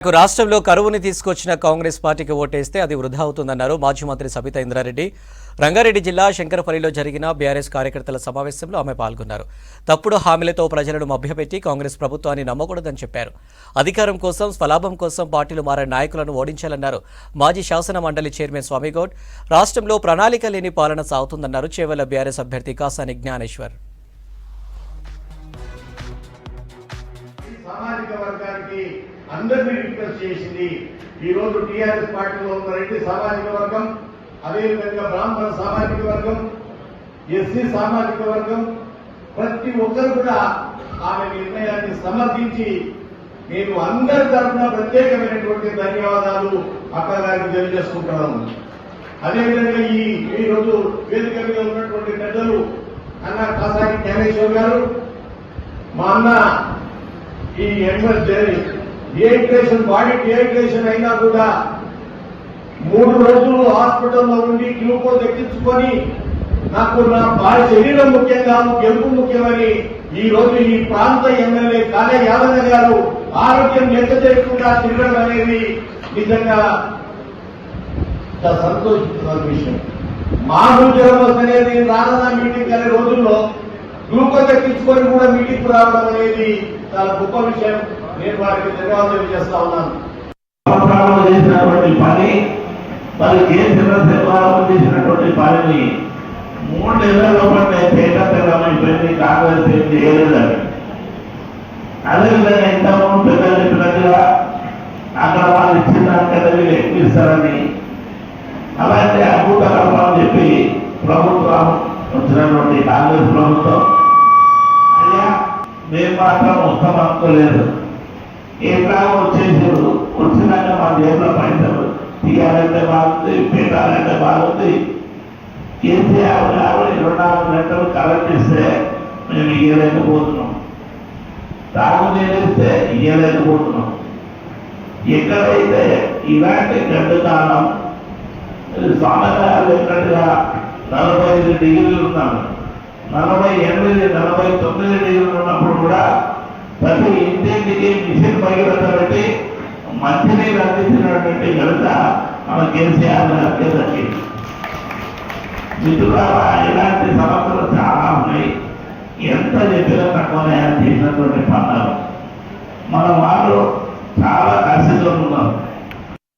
రాష్ట్రంలో కరువుని తీసుకొచ్చిన కాంగ్రెస్ పార్టీకి ఓటేస్తే అది వృధా అవుతుందన్నారు మాజీ మంత్రి సబితా ఇంద్రారెడ్డి. రంగారెడ్డి జిల్లా శంకరపల్లిలో జరిగిన బీఆర్ఎస్ కార్యకర్తల సమావేశంలో ఆమె పాల్గొన్నారు. తప్పుడు హామీలతో ప్రజలను మభ్యపెట్టి కాంగ్రెస్ ప్రభుత్వాన్ని నమ్మకూడదని చెప్పారు. అధికారం కోసం, స్వలాభం కోసం పార్టీలు మారే నాయకులను ఓడించాలన్నారు. మాజీ శాసన మండలి చైర్మన్ స్వామిగౌడ్. రాష్ట్రంలో ప్రణాళిక లేని పాలన సాగుతుందన్నారు చేవెళ్ల బీఆర్ఎస్ అభ్యర్థి కాసాని జ్ఞానేశ్వర్. అందరినీ రిక్వెస్ట్ చేసింది. ఈ రోజు టీఆర్ఎస్ పార్టీలో ఉన్న రెడ్డి సామాజిక వర్గం, అదేవిధంగా బ్రాహ్మణ సామాజిక వర్గం, ఎస్సీ సామాజిక వర్గం, ప్రతి ఒక్కరు కూడా ఆమె నిర్ణయాన్ని సమర్థించి నేను అందరి తరఫున ప్రత్యేకమైనటువంటి ధన్యవాదాలు అక్క గారికి తెలియజేసుకుంటున్నాను. అదేవిధంగా ఈ రోజు వేదిక మీద ఉన్నటువంటి పెద్దలు అన్న కాసాని జ్ఞానేశ్వర్ గారు, మా అన్న ఈ డిహైడ్రేషన్, బాడీ డిహైడ్రేషన్ అయినా కూడా 3 రోజులు హాస్పిటల్లో ఉండి గ్లూకోజ్ ఎక్కించుకొని నాకు నా శరీరం ముఖ్యం కాదు, గెలుపు ముఖ్యమని ఈ రోజు ఈ ప్రాంత ఎమ్మెల్యే కాళే యాదవ్ గారు ఆరోగ్యం లెక్క చేయకుండా తిరగడం అనేది నిజంగా సంతోషిస్తున్న విషయం. మాకు జ్వరం వస్తనేది రానున్న మీటింగ్ అనే రోజుల్లో గ్లూకోజ్ ఎక్కించుకొని కూడా మీటింగ్ రావడం అనేది చాలా గొప్ప విషయం. నేను వారికి ధన్యవాదాలు చేస్తా ఉన్నాను. చేసినటువంటి పని, మరి చేసినటువంటి పనిని 3 నెలల పాటు చేయడానికి కాంగ్రెస్ ఏం చేయలేదని. అదేవిధంగా ఇంతకుముందు పెద్దలు చెప్పినట్టుగా అక్కడ వాళ్ళు ఇచ్చిన దానికంటే వీళ్ళు ఎక్కువ ఇస్తారని, అలాంటి అద్భుత కల్పన చెప్పి ప్రభుత్వం వచ్చినటువంటి కాంగ్రెస్ ప్రభుత్వం అయ్యా మేము మాత్రం వస్తాం అనుకోలేదు. ఎట్లా వచ్చేసారు, వచ్చినాక మా జేబులో పైసలు తీయాలంటే బాగుంది, పెట్టాలంటే బాగుంది. కేసీఆర్ 24 గంటలు కరెంట్ ఇస్తే మేము ఇయ్యలేకపోతున్నాం, తాగునీరిస్తే ఇయ్యలేకపోతున్నాం. ఎక్కడైతే ఇలాంటి గడ్డకాలం స్వామిగారు ఎక్కడిగా 45 డిగ్రీలు ఉన్నాము, 48, 49 డిగ్రీలు ఉన్నప్పుడు కూడా ప్రతి ఇంటింటికి మిషన్ భగీరథ పెట్టి మంచినీరు అందించినటువంటి ఘనత మన కేసీఆర్ గారికి దక్కింది. మిత్రులారా, ఇలాంటి సమస్యలు చాలా ఉన్నాయి. ఎంత చెప్పినా తక్కువనే చేసినటువంటి పనులు. మన వాళ్ళు చాలా కష్టంగా ఉన్నారు.